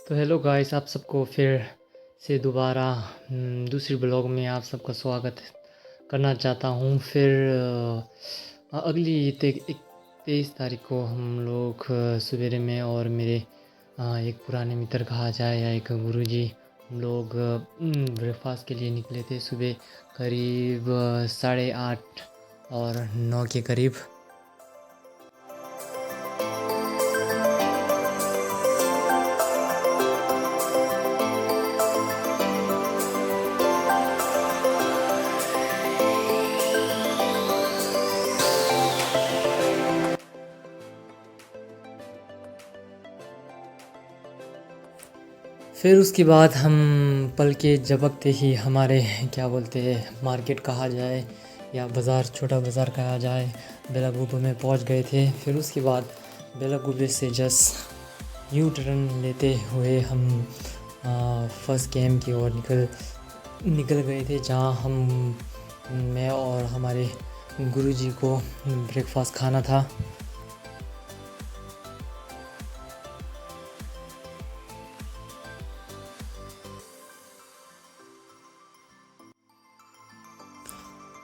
तो hello guys, आप सबको फिर से दोबारा दूसरी ब्लॉग में आप सबका स्वागत करना चाहता हूँ। फिर अगली 23 तारीख को हम लोग सवेरे में और मेरे एक पुराने मित्र कहा जाए या एक गुरुजी, हम लोग ब्रेकफास्ट के लिए निकले थे सुबह करीब 8:30 और 9 के करीब। फिर उसके बाद हम पल के झपकते ही हमारे क्या बोलते हैं मार्केट कहा जाए या बाज़ार, छोटा बाज़ार कहा जाए, बेलागुबे में पहुंच गए थे। फिर उसके बाद बेलागुबे से जस्ट यू टर्न लेते हुए हम फर्स्ट कैंप की ओर निकल गए थे, जहां मैं और हमारे गुरुजी को ब्रेकफास्ट खाना था।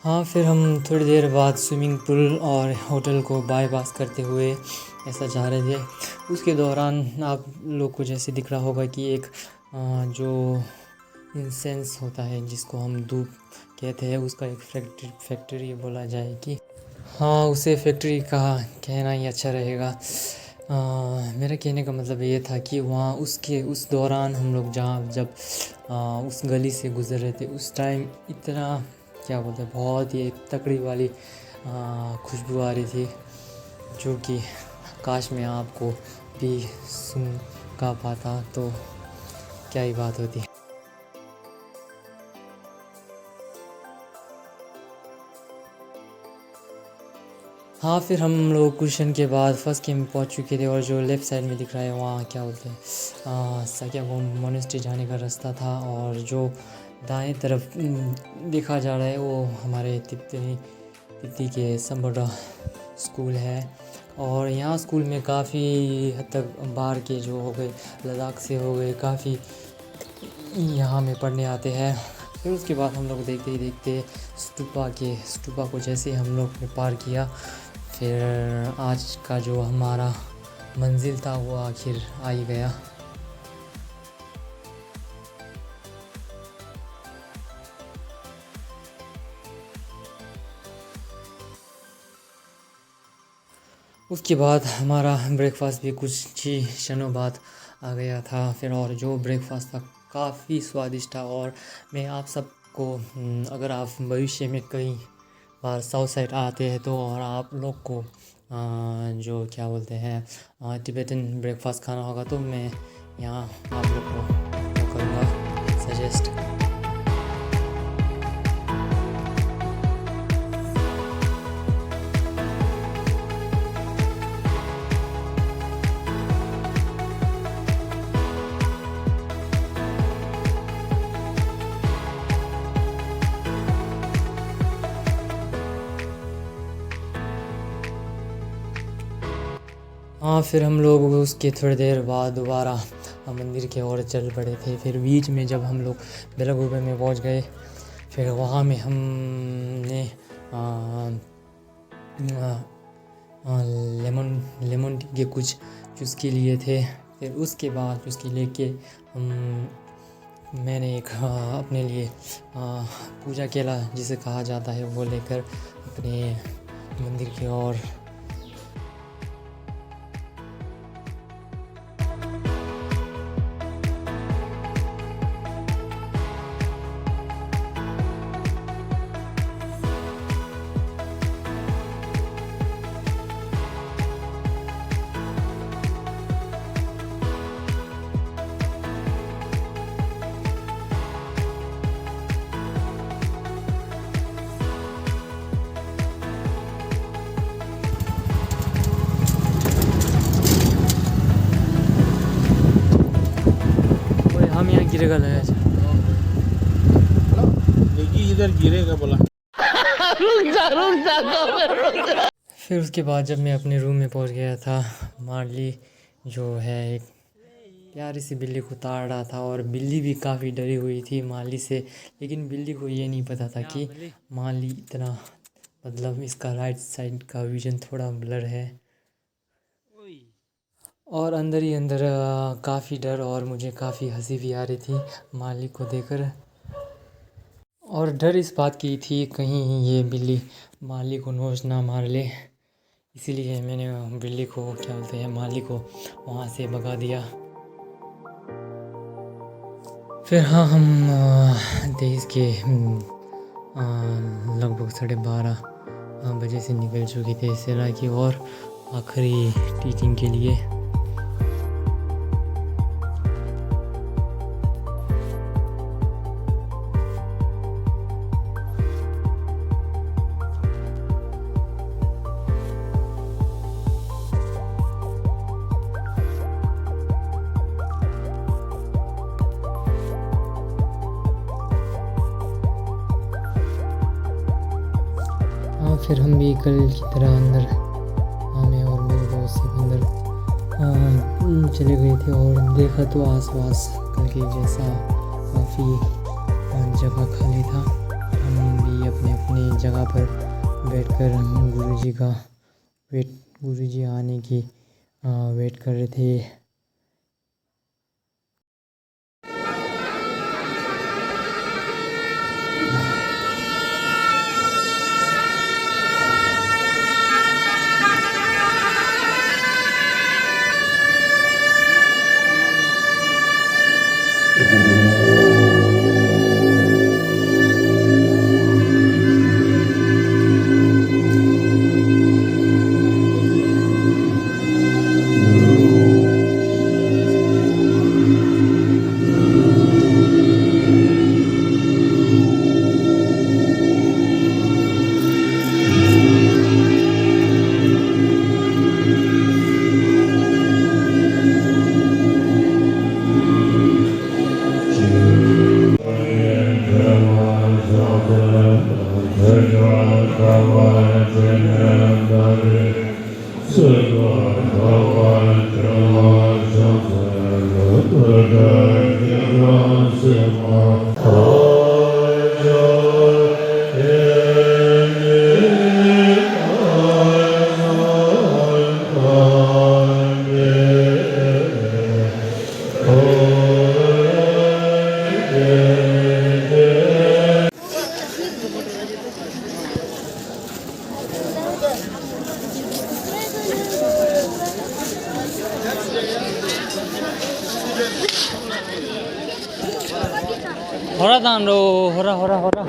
हाँ, फिर हम थोड़ी देर बाद स्विमिंग पूल और होटल को बाईपास करते हुए ऐसा जा रहे थे। उसके दौरान आप लोग को जैसे दिख रहा होगा कि एक जो इंसेंस होता है जिसको हम धूप कहते हैं, उसका एक फैक्ट्री बोला जाए कि हाँ, उसे फैक्ट्री कहा कहना ही अच्छा रहेगा। मेरा कहने का मतलब ये था कि वहाँ उस दौरान हम लोग जब उस गली से गुज़र रहे थे, उस टाइम इतना क्या बोलते हैं, बहुत ही एक तकड़ी वाली खुशबू आ रही थी, जो कि काश मैं आपको भी सुन का पाता तो क्या ही बात होती। हाँ, फिर हम लोग कुशन के बाद फर्स्ट कैंप पहुँच चुके थे, और जो लेफ़्ट साइड में दिख रहा है वहाँ क्या बोलते हैं साक्यागोम मोनेस्ट्री जाने का रास्ता था, और जो दाएं तरफ देखा जा रहा है वो हमारे तिब्बती के संबोडा स्कूल है। और यहाँ स्कूल में काफ़ी हद तक बाहर के जो हो गए, लद्दाख से हो गए, काफ़ी यहाँ में पढ़ने आते हैं। फिर उसके बाद हम लोग देखते ही देखते स्टूपा को जैसे हम लोग ने पार किया, फिर आज का जो हमारा मंजिल था वो आखिर आ ही गया। उसके बाद हमारा ब्रेकफास्ट भी कुछ ही क्षणों बाद आ गया था। फिर और जो ब्रेकफास्ट था काफ़ी स्वादिष्ट था, और मैं आप सबको अगर आप भविष्य में कई बार साउथ साइड आते हैं तो और आप लोग को जो क्या बोलते हैं तिब्बतन ब्रेकफास्ट खाना होगा, तो मैं यहाँ आप लोग को वो करूँगा सजेस्ट। हाँ, फिर हम लोग उसके थोड़ी देर बाद दोबारा मंदिर की ओर चल पड़े थे। फिर बीच में जब हम लोग बेलागुबे में पहुंच गए, फिर वहाँ में हमने लेमन टी के कुछ चुस्के लिए थे। फिर उसके बाद चुस्के लेके मैंने एक अपने लिए पूजा केला जिसे कहा जाता है वो लेकर अपने मंदिर की ओर हम यहाँ गिरेगा लगा। देखिए इधर गिरेगा बोला। फिर उसके बाद जब मैं अपने रूम में पहुंच गया था, मार्ली जो है एक प्यारी सी बिल्ली को ताड़ रहा था और बिल्ली भी काफ़ी डरी हुई थी माली से। लेकिन बिल्ली को ये नहीं पता था कि माली इतना मतलब इसका राइट साइड का विजन थोड़ा ब्लर है। और अंदर ही अंदर काफ़ी डर और मुझे काफ़ी हंसी भी आ रही थी माली को देखकर। और डर इस बात की थी कहीं ये बिल्ली माली को नोच ना मार ले, इसीलिए मैंने बिल्ली को क्या बोलते हैं माली को वहाँ से भगा दिया। फिर हाँ हम देश के लगभग 12:30 बजे से निकल चुके थे सेरा की और आखिरी टीचिंग के लिए। हाँ फिर हम भी कल की तरह अंदर मैं और मेरे दोस्त सब अंदर चले गए थे और देखा तो आसपास कल के जैसा काफ़ी जगह खाली था। हम भी अपने अपनी जगह पर बैठकर गुरुजी आने की वेट कर रहे थे। होरा दान रो होरा होरा होरा।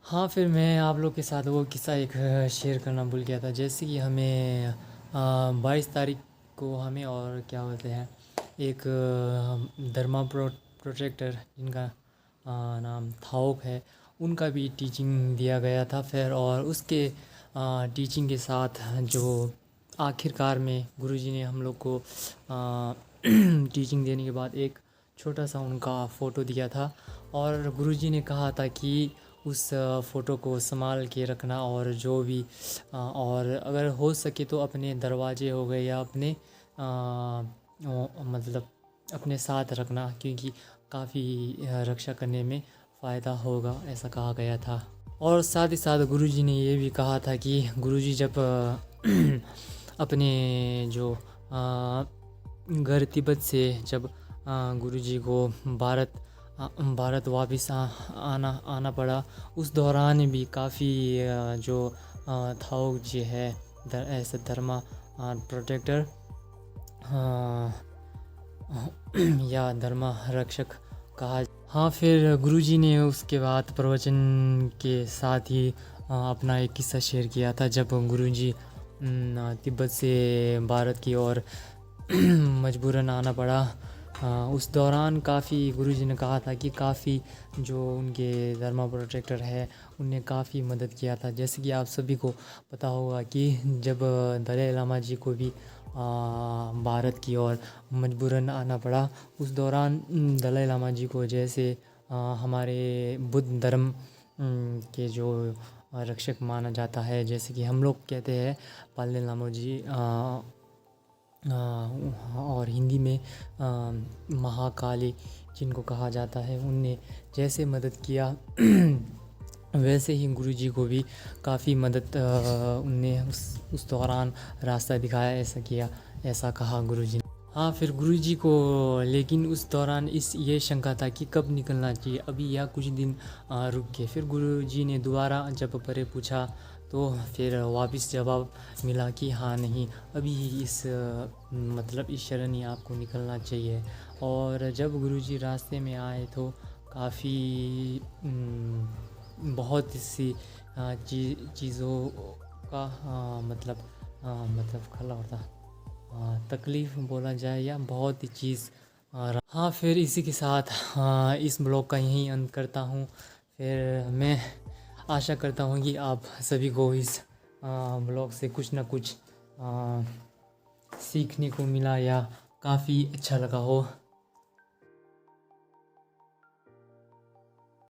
हाँ फिर मैं आप लोग के साथ वो किस्सा एक शेयर करना भूल गया था। जैसे कि हमें 22 तारीख को हमें और क्या बोलते हैं एक धर्मा प्रोटेक्टर जिनका नाम थाओक है उनका भी टीचिंग दिया गया था। फिर और उसके टीचिंग के साथ जो आखिरकार में गुरुजी ने हम लोग को टीचिंग देने के बाद एक छोटा सा उनका फ़ोटो दिया था और गुरुजी ने कहा था कि उस फ़ोटो को संभाल के रखना और जो भी और अगर हो सके तो अपने दरवाजे हो गए या अपने मतलब अपने साथ रखना, क्योंकि काफ़ी रक्षा करने में फ़ायदा होगा ऐसा कहा गया था। और साथ ही साथ गुरुजी ने ये भी कहा था कि गुरुजी जब अपने जो घर तिब्बत से जब गुरुजी को भारत वापस आना पड़ा, उस दौरान भी काफ़ी जो थाओक जी है ऐसे धर्मा प्रोटेक्टर या धर्मा रक्षक कहा। हाँ फिर गुरुजी ने उसके बाद प्रवचन के साथ ही अपना एक किस्सा शेयर किया था। जब गुरुजी तिब्बत से भारत की ओर मजबूरन आना पड़ा, उस दौरान काफ़ी गुरुजी ने कहा था कि काफ़ी जो उनके धर्मा प्रोटेक्टर है उनने काफ़ी मदद किया था। जैसे कि आप सभी को पता होगा कि जब दलाई लामा जी को भी भारत की ओर मजबूरन आना पड़ा, उस दौरान दलाई लामा जी को जैसे हमारे बुद्ध धर्म के जो रक्षक माना जाता है। जैसे कि हम लोग कहते हैं पालने लामो जी और हिंदी में महाकाली जिनको कहा जाता है, उनने जैसे मदद किया वैसे ही गुरुजी को भी काफ़ी मदद उनने उस दौरान रास्ता दिखाया, ऐसा किया, ऐसा कहा गुरुजी ने। हाँ, फिर गुरुजी को लेकिन उस दौरान ये शंका था कि कब निकलना चाहिए, अभी या कुछ दिन रुक के। फिर गुरुजी ने दोबारा जब परे पूछा तो फिर वापस जवाब मिला कि हाँ नहीं, अभी इस मतलब इस क्षण ही आपको निकलना चाहिए। और जब गुरुजी रास्ते में आए तो काफ़ी बहुत सी चीज़ों का मतलब खला होता तकलीफ़ बोला जाए या बहुत ही चीज़। हाँ, फिर इसी के साथ इस ब्लॉग का यहीं अंत करता हूँ। फिर मैं आशा करता हूँ कि आप सभी को इस ब्लॉग से कुछ ना कुछ सीखने को मिला या काफ़ी अच्छा लगा हो।